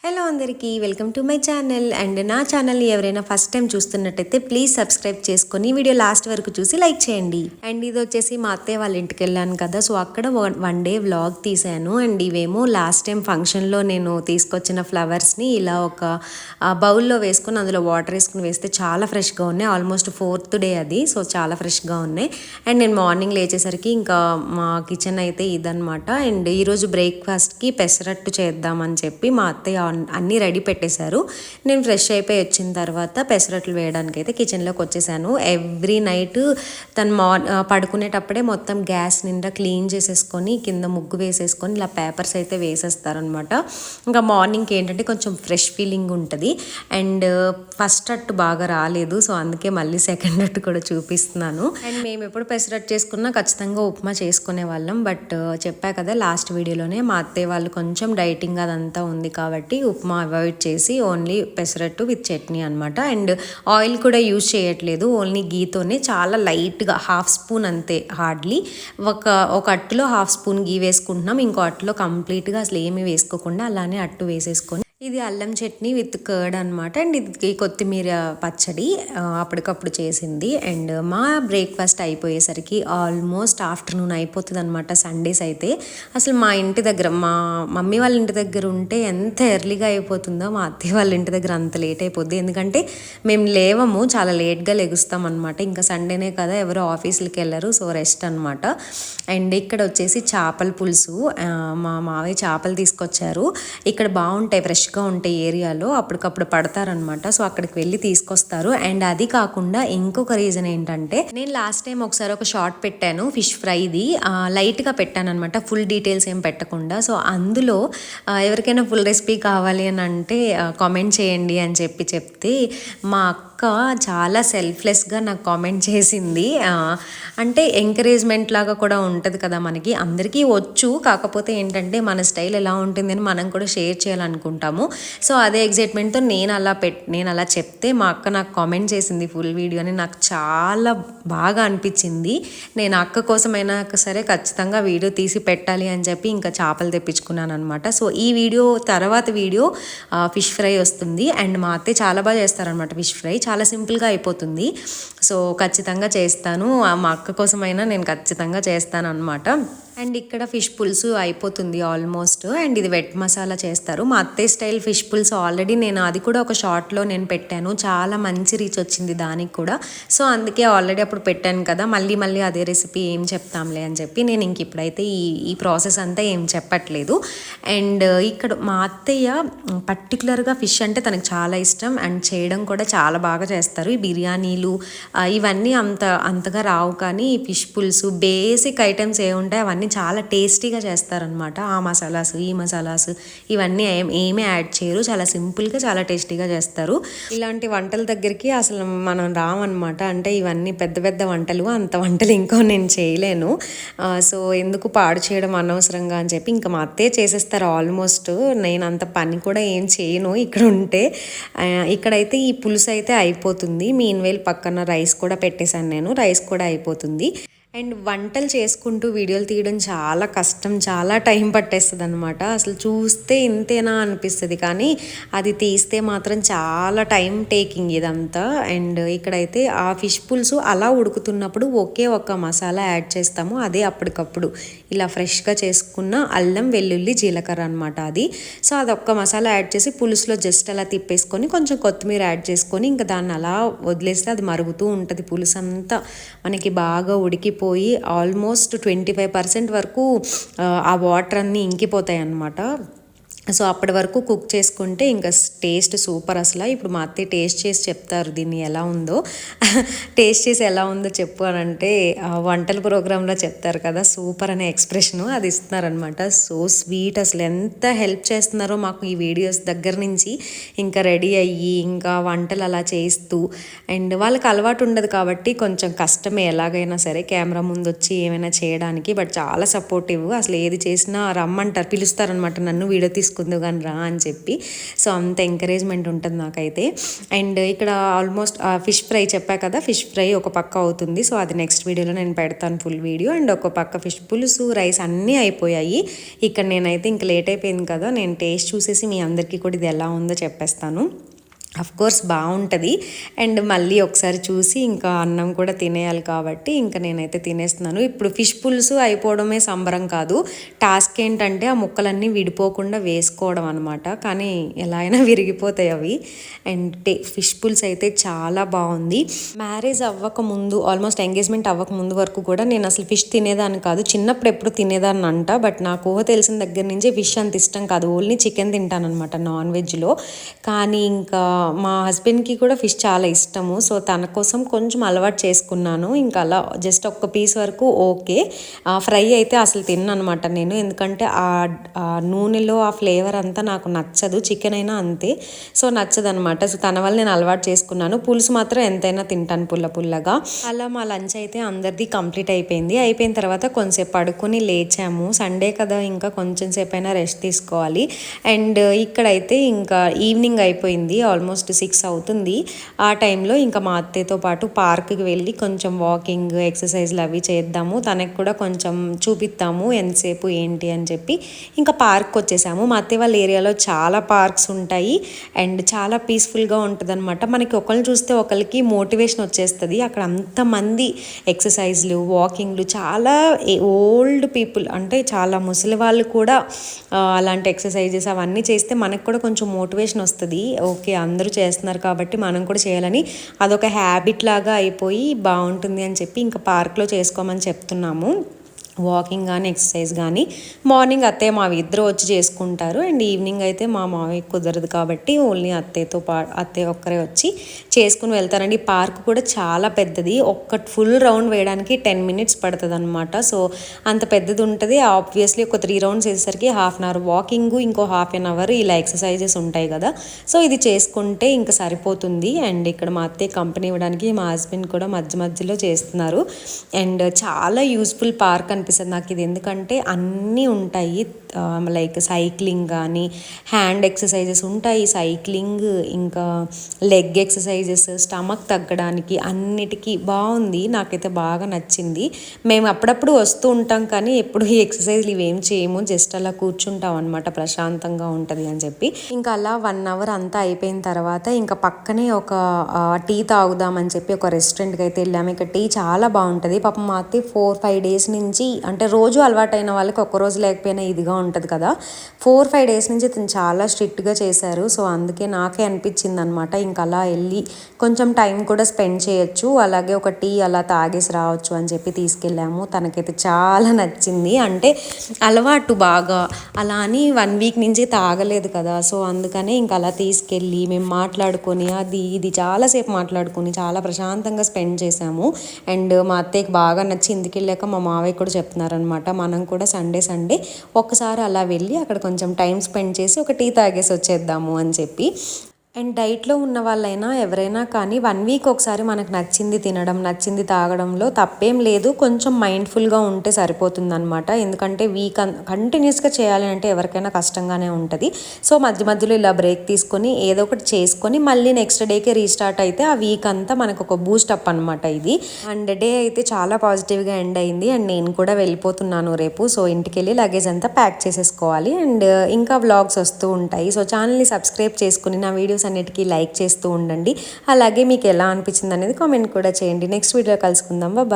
Hello అందరికీ welcome to my channel. And నా ఛానల్ని ఎవరైనా ఫస్ట్ టైం చూస్తున్నట్టయితే ప్లీజ్ సబ్స్క్రైబ్ చేసుకొని వీడియో లాస్ట్ వరకు చూసి లైక్ చేయండి. అండ్ ఇది వచ్చేసి మా అత్తయ్య వాళ్ళ ఇంటికి వెళ్ళాను కదా, సో అక్కడ వన్ డే వ్లాగ్ తీశాను. అండ్ ఇవేమో లాస్ట్ టైం ఫంక్షన్లో నేను తీసుకొచ్చిన ఫ్లవర్స్ని ఇలా ఒక బౌల్లో వేసుకొని అందులో వాటర్ వేసుకుని వేస్తే చాలా ఫ్రెష్గా ఉన్నాయి. ఆల్మోస్ట్ 4th డే అది, సో చాలా ఫ్రెష్గా ఉన్నాయి. అండ్ నేను మార్నింగ్ లేచేసరికి ఇంకా మా కిచెన్ అయితే ఇదనమాట. అండ్ ఈరోజు బ్రేక్ఫాస్ట్కి పెసరట్టు చేద్దామని చెప్పి మా అత్తయ్య అన్నీ రెడీ పెట్టేశారు. నేను ఫ్రెష్ అయిపోయి వచ్చిన తర్వాత పెసరట్లు వేయడానికి అయితే కిచెన్లోకి వచ్చేసాను. ఎవ్రీ నైట్ తను పడుకునేటప్పుడే మొత్తం గ్యాస్ నిండా క్లీన్ చేసేసుకొని కింద ముగ్గు వేసేసుకొని ఇలా పేపర్స్ అయితే వేసేస్తారనమాట. ఇంకా మార్నింగ్కి ఏంటంటే కొంచెం ఫ్రెష్ ఫీలింగ్ ఉంటుంది. అండ్ ఫస్ట్ అట్టు బాగా రాలేదు, సో అందుకే మళ్ళీ సెకండ్ అట్టు కూడా చూపిస్తున్నాను. అండ్ మేము ఎప్పుడు పెసరట్టు చేసుకున్నా ఖచ్చితంగా ఉప్మా చేసుకునే వాళ్ళం. బట్ చెప్పా కదా లాస్ట్ వీడియోలోనే, మా అత్తయ్య వాళ్ళు కొంచెం డైటింగ్ అదంతా ఉంది కాబట్టి ఉప్మా అవాయిడ్ చేసి ఓన్లీ పెసరట్టు విత్ చట్నీ అనమాట. అండ్ ఆయిల్ కూడా యూజ్ చేయట్లేదు, ఓన్లీ గీతోనే చాలా లైట్గా 1/2 స్పూన్ అంతే, హార్డ్లీ ఒక అట్టులో 1/2 స్పూన్ గీ వేసుకుంటున్నాం. ఇంకో అట్టులో కంప్లీట్గా అసలు ఏమీ వేసుకోకుండా అలానే అట్టు వేసేసుకొని, ఇది అల్లం చట్నీ విత్ కర్డ్ అనమాట. అండ్ ఇది కొత్తిమీర పచ్చడి అప్పటికప్పుడు చేసింది. అండ్ మా బ్రేక్ఫాస్ట్ అయిపోయేసరికి ఆల్మోస్ట్ ఆఫ్టర్నూన్ అయిపోతుంది అనమాట. సండేస్ అయితే అసలు మా ఇంటి దగ్గర, మా మమ్మీ వాళ్ళ ఇంటి దగ్గర ఉంటే ఎంత ఎర్లీగా అయిపోతుందో, మా అత్తయ్య వాళ్ళ ఇంటి దగ్గర అంత లేట్ అయిపోద్ది. ఎందుకంటే మేము లేవము, చాలా లేట్గా లెగుస్తాం అనమాట. ఇంకా సండేనే కదా, ఎవరో ఆఫీసులకి వెళ్ళరు, సో రెస్ట్ అనమాట. అండ్ ఇక్కడ వచ్చేసి చేపల పులుసు, మా మావయ్య చేపలు తీసుకొచ్చారు. ఇక్కడ బాగుంటాయి, ఫ్రెష్గా ఉంటాయి ఏరియాలో, అప్పటికప్పుడు పడతారనమాట. సో అక్కడికి వెళ్ళి తీసుకొస్తారు. అండ్ అది కాకుండా ఇంకొక రీజన్ ఏంటంటే, నేను లాస్ట్ టైం ఒకసారి ఒక షార్ట్ పెట్టాను ఫిష్ ఫ్రైది, లైట్గా పెట్టాను అనమాట, ఫుల్ డీటెయిల్స్ ఏం పెట్టకుండా. సో అందులో ఎవరికైనా ఫుల్ రెసిపీ కావాలి అని అంటే కామెంట్ చేయండి అని చెప్తే మా అక్క చాలా సెల్ఫ్లెస్గా నాకు కామెంట్ చేసింది. అంటే ఎంకరేజ్మెంట్ లాగా కూడా ఉంటుంది కదా, మనకి అందరికీ వచ్చు, కాకపోతే ఏంటంటే మన స్టైల్ ఎలా ఉంటుంది అని మనం కూడా షేర్ చేయాలనుకుంటాము. సో అదే ఎగ్జైట్మెంట్తో నేను అలా చెప్తే మా అక్క నాకు కామెంట్ చేసింది ఫుల్ వీడియోని. నాకు చాలా బాగా అనిపించింది. నేను అక్క కోసమైనా సరే ఖచ్చితంగా వీడియో తీసి పెట్టాలి అని చెప్పి ఇంకా చేపలు తెప్పించుకున్నాను అనమాట. సో ఈ తర్వాత వీడియో ఫిష్ ఫ్రై వస్తుంది. అండ్ మా అత్తయ్య చాలా బాగా చేస్తారనమాట ఫిష్ ఫ్రై, చాలా సింపుల్గా అయిపోతుంది. సో ఖచ్చితంగా చేస్తాను, మా అక్క కోసమైనా నేను ఖచ్చితంగా చేస్తాను అనమాట. అండ్ ఇక్కడ ఫిష్ పులుసు అయిపోతుంది ఆల్మోస్ట్. అండ్ ఇది వెట్ మసాలా చేస్తారు, మా అత్తయ్య స్టైల్ ఫిష్ పులుసు. ఆల్రెడీ నేను అది కూడా ఒక షార్ట్లో నేను పెట్టాను, చాలా మంచి రీచ్ వచ్చింది దానికి కూడా. సో అందుకే ఆల్రెడీ అప్పుడు పెట్టాను కదా, మళ్ళీ అదే రెసిపీ ఏం చెప్తాంలే అని చెప్పి నేను ఇంక ఇప్పుడైతే ఈ ప్రాసెస్ అంతా ఏం చెప్పట్లేదు. అండ్ ఇక్కడ మా అత్తయ్య పర్టికులర్గా ఫిష్ అంటే తనకు చాలా ఇష్టం, అండ్ చేయడం కూడా చాలా బాగా చేస్తారు. ఈ బిర్యానీలు ఇవన్నీ అంతగా రావు, కానీ ఫిష్ పులుసు బేసిక్ ఐటమ్స్ ఏముంటాయి అవన్నీ చాలా టేస్టీగా చేస్తారనమాట. ఆ మసాలాస్ ఈ మసాలాస్ ఇవన్నీ ఏమీ యాడ్ చేయరు, చాలా సింపుల్గా చాలా టేస్టీగా చేస్తారు. ఇలాంటి వంటల దగ్గరికి అసలు మనం రామన్నమాట. అంటే ఇవన్నీ పెద్ద వంటలు, అంత వంటలు ఇంకో నేను చేయలేను. సో ఎందుకు పాడు చేయడం అనవసరంగా అని చెప్పి ఇంకా మా అత్తయ్య చేసేస్తారు ఆల్మోస్ట్. నేను అంత పని కూడా ఏం చేయను ఇక్కడ ఉంటే. ఇక్కడైతే ఈ పులుసు అయితే అయిపోతుంది. మీన్వేల్ పక్కన రైస్ కూడా పెట్టేశాను నేను, రైస్ కూడా అయిపోతుంది. అండ్ వంటలు చేసుకుంటూ వీడియోలు తీయడం చాలా కష్టం, చాలా టైం పట్టేస్తుంది అనమాట. అసలు చూస్తే ఇంతేనా అనిపిస్తుంది, కానీ అది తీస్తే మాత్రం చాలా టైం టేకింగ్ ఇదంతా. అండ్ ఇక్కడైతే ఆ ఫిష్ పులుసు అలా ఉడుకుతున్నప్పుడు ఒకే ఒక మసాలా యాడ్ చేస్తాము, అదే అప్పటికప్పుడు ఇలా ఫ్రెష్గా చేసుకున్న అల్లం వెల్లుల్లి జీలకర్ర అనమాట అది. సో అదొక్క మసాలా యాడ్ చేసి పులుసులో జస్ట్ అలా తిప్పేసుకొని కొంచెం కొత్తిమీర యాడ్ చేసుకొని ఇంకా దాన్ని అలా వదిలేస్తే అది మరుగుతూ ఉంటుంది. పులుసు అంతా మనకి బాగా ఉడికిపోయి ఆల్మోస్ట్ 25% వరకు ఆ వాటర్ అన్నీ ఇంకిపోతాయి అన్నమాట. సో అప్పటి వరకు కుక్ చేసుకుంటే ఇంకా టేస్ట్ సూపర్ అసలు. ఇప్పుడు మా అత్తయ్య టేస్ట్ చేసి చెప్తారు దీన్ని ఎలా ఉందో. టేస్ట్ చేసి ఎలా ఉందో చెప్పు అని అంటే వంటల ప్రోగ్రాంలో చెప్తారు కదా, సూపర్ అనే ఎక్స్ప్రెషను అది ఇస్తున్నారనమాట. సో స్వీట్, అసలు ఎంత హెల్ప్ చేస్తున్నారో మాకు ఈ వీడియోస్ దగ్గర నుంచి. ఇంకా రెడీ అయ్యి ఇంకా వంటలు అలా చేస్తూ, అండ్ వాళ్ళకి అలవాటు ఉండదు కాబట్టి కొంచెం కష్టమే ఎలాగైనా సరే కెమెరా ముందు వచ్చి ఏమైనా చేయడానికి. బట్ చాలా సపోర్టివ్, అసలు ఏది చేసినా రమ్మంటారు, పిలుస్తారనమాట నన్ను వీడియో తీసుకుంటారు చేసుకుందు కానీ రా అని చెప్పి. సో అంత ఎంకరేజ్మెంట్ ఉంటుంది నాకైతే. అండ్ ఇక్కడ ఆల్మోస్ట్ ఫిష్ ఫ్రై చెప్పా కదా, ఫిష్ ఫ్రై ఒక పక్క అవుతుంది. సో అది నెక్స్ట్ వీడియోలో నేను పెడతాను ఫుల్ వీడియో. అండ్ ఒక పక్క ఫిష్ పులుసు, రైస్ అన్నీ అయిపోయాయి. ఇక్కడ నేనైతే ఇంక లేట్ అయిపోయింది కదా, నేను టేస్ట్ చూసేసి మీ అందరికీ కూడా ఇది ఎలా ఉందో చెప్పేస్తాను. కోర్స్ బాగుంటుంది. అండ్ మళ్ళీ ఒకసారి చూసి ఇంకా అన్నం కూడా తినేయాలి కాబట్టి ఇంకా నేనైతే తినేస్తున్నాను. ఇప్పుడు ఫిష్ పులుసు అయిపోవడమే సంబరం కాదు, టాస్క్ ఏంటంటే ఆ ముక్కలన్నీ విడిపోకుండా వేసుకోవడం అనమాట. కానీ ఎలా అయినా విరిగిపోతాయి అవి. అండ్ ఫిష్ పులుసు అయితే చాలా బాగుంది. మ్యారేజ్ అవ్వక ముందు, ఆల్మోస్ట్ ఎంగేజ్మెంట్ అవ్వక ముందు వరకు కూడా నేను అసలు ఫిష్ తినేదాన్ని కాదు. చిన్నప్పుడు ఎప్పుడు తినేదాన్ని అంట, బట్ నాకు ఊహ తెలిసిన దగ్గర నుంచి ఫిష్ అంత ఇష్టం కాదు. ఓన్లీ చికెన్ తింటాను అనమాట నాన్ వెజ్లో. కానీ ఇంకా మా హస్బెండ్కి కూడా ఫిష్ చాలా ఇష్టము. సో తన కోసం కొంచెం అలవాటు చేసుకున్నాను. ఇంకా అలా జస్ట్ ఒక్క పీస్ వరకు ఓకే. ఫ్రై అయితే అసలు తిన్నాను అనమాట నేను, ఎందుకంటే ఆ నూనెలో ఆ ఫ్లేవర్ అంతా నాకు నచ్చదు. చికెన్ అయినా అంతే, సో నచ్చదు అనమాట. సో తన వల్ల నేను అలవాటు చేసుకున్నాను. పులుసు మాత్రం ఎంతైనా తింటాను పుల్లగా. అలా మా లంచ్ అయితే అందరిది కంప్లీట్ అయిపోయింది. అయిపోయిన తర్వాత కొంచెంసేపు పడుకొని లేచాము. సండే కదా, ఇంకా కొంచెం సేపు అయినా రెస్ట్ తీసుకోవాలి. అండ్ ఇక్కడైతే ఇంకా ఈవినింగ్ అయిపోయింది, ఆల్మోస్ట్ 6 అవుతుంది. ఆ టైంలో ఇంకా మా అత్తయ్యతో పాటు పార్క్కి వెళ్ళి కొంచెం వాకింగ్, ఎక్సర్సైజ్లు అవి చేద్దాము, తనకు కూడా కొంచెం చూపిద్దాము ఎంతసేపు ఏంటి అని చెప్పి ఇంకా పార్క్ వచ్చేసాము. మా అత్తయ్య వాళ్ళ ఏరియాలో చాలా పార్క్స్ ఉంటాయి అండ్ చాలా పీస్ఫుల్గా ఉంటుంది అనమాట. మనకి ఒకరిని చూస్తే ఒకరికి మోటివేషన్ వచ్చేస్తుంది. అక్కడ అంతమంది ఎక్సర్సైజ్లు, వాకింగ్లు, చాలా ఓల్డ్ పీపుల్ అంటే చాలా ముసలి వాళ్ళు కూడా అలాంటి ఎక్సర్సైజెస్ అవన్నీ చేస్తే మనకు కూడా కొంచెం మోటివేషన్ వస్తుంది. ఓకే అందరూ చేస్తున్నారు కాబట్టి మనం కూడా చేయాలని అదొక హ్యాబిట్ లాగా అయిపోయి బాగుంటుంది అని చెప్పి ఇంకా పార్క్లో చేసుకోమని చెప్తున్నాము. వాకింగ్ కానీ ఎక్సర్సైజ్ కానీ మార్నింగ్ అత్తయ్య మావి ఇద్దరు వచ్చి చేసుకుంటారు. అండ్ ఈవినింగ్ అయితే మా మావి కుదరదు కాబట్టి ఓన్లీ అత్తయ్య ఒక్కరే వచ్చి చేసుకుని వెళ్తారండి. పార్క్ కూడా చాలా పెద్దది, ఒక్క ఫుల్ రౌండ్ వేయడానికి 10 minutes పడుతుంది అనమాట. సో అంత పెద్దది ఉంటుంది. ఆబ్వియస్లీ ఒక 3 rounds వేసేసరికి 1/2 hour వాకింగ్, ఇంకో 1/2 hour ఇలా ఎక్సర్సైజెస్ ఉంటాయి కదా. సో ఇది చేసుకుంటే ఇంకా సరిపోతుంది. అండ్ ఇక్కడ మా అత్తయ్య కంపెనీ ఇవ్వడానికి మా హస్బెండ్ కూడా మధ్యలో చేస్తున్నారు. అండ్ చాలా యూస్ఫుల్ పార్క్ అనిపిస్తుంది నాకు ఇది, ఎందుకంటే అన్నీ ఉంటాయి. లైక్ సైక్లింగ్ కానీ, హ్యాండ్ ఎక్సర్సైజెస్ ఉంటాయి, సైక్లింగ్, ఇంకా లెగ్ ఎక్సర్సైజెస్, స్టమక్ తగ్గడానికి అన్నిటికీ బాగుంది. నాకైతే బాగా నచ్చింది. మేము అప్పుడప్పుడు వస్తూ ఉంటాం కానీ ఎప్పుడు ఈ ఎక్సర్సైజ్లు ఇవేం చేయము, జస్ట్ అలా కూర్చుంటాం అనమాట, ప్రశాంతంగా ఉంటుంది అని చెప్పి. ఇంకా అలా 1 hour అంతా అయిపోయిన తర్వాత ఇంకా పక్కనే ఒక టీ తాగుదామని చెప్పి ఒక రెస్టారెంట్కి అయితే వెళ్ళాము. ఇక్కడ టీ చాలా బాగుంటుంది. పాపం మా అత్తే 4-5 days నుంచి, అంటే రోజు అలవాటైన వాళ్ళకి ఒక్కరోజు లేకపోయినా ఇదిగా ఉంటుంది కదా, 4-5 days నుంచి తను చాలా స్ట్రిక్ట్గా చేశారు. సో అందుకే నాకే అనిపించింది అనమాట, ఇంకా అలా వెళ్ళి కొంచెం టైం కూడా స్పెండ్ చేయొచ్చు, అలాగే ఒక టీ అలా తాగేసి రావచ్చు అని చెప్పి తీసుకెళ్ళాము. తనకైతే చాలా నచ్చింది. అంటే అలవాటు బాగా, అలా అని 1 week నుంచి తాగలేదు కదా, సో అందుకనే ఇంకా అలా తీసుకెళ్ళి మేము మాట్లాడుకొని అది ఇది చాలాసేపు మాట్లాడుకొని చాలా ప్రశాంతంగా స్పెండ్ చేసాము. అండ్ మా అత్తయ్యకి బాగా నచ్చి ఇంటికి వెళ్ళాక మా మావయ్య కూడా చెప్తున్నారనమాట, మనం కూడా సండే ఒక్కసారి అలా వెళ్ళి అక్కడ కొంచెం టైం స్పెండ్ చేసి ఒక టీ తాగేసి వచ్చేద్దాము అని చెప్పి. అండ్ డైట్లో ఉన్న వాళ్ళైనా ఎవరైనా కానీ 1 week ఒకసారి మనకు నచ్చింది తినడం, నచ్చింది తాగడంలో తప్పేం లేదు. కొంచెం మైండ్ఫుల్గా ఉంటే సరిపోతుంది అనమాట. ఎందుకంటే వీక్ కంటిన్యూస్గా చేయాలి అంటే ఎవరికైనా కష్టంగానే ఉంటుంది. సో మధ్యలో ఇలా బ్రేక్ తీసుకొని ఏదో ఒకటి చేసుకొని మళ్ళీ నెక్స్ట్ డేకే రీస్టార్ట్ అయితే ఆ వీక్ అంతా మనకు ఒక బూస్ట్ అప్ అనమాట ఇది. అండ్ డే అయితే చాలా పాజిటివ్గా ఎండ్ అయింది. అండ్ నేను కూడా వెళ్ళిపోతున్నాను రేపు. సో ఇంటికి వెళ్ళి లగేజ్ అంతా ప్యాక్ చేసేసుకోవాలి. అండ్ ఇంకా వ్లాగ్స్ వస్తూ ఉంటాయి. సో ఛానల్ని సబ్స్క్రైబ్ చేసుకుని నా వీడియోస్ అన్నిటికీ లైక్ చేస్తూ ఉండండి. అలాగే మీకు ఎలా అనిపించింది అనేది కామెంట్ కూడా చేయండి. నెక్స్ట్ వీడియో కలుసుకుందాం. బాయ్.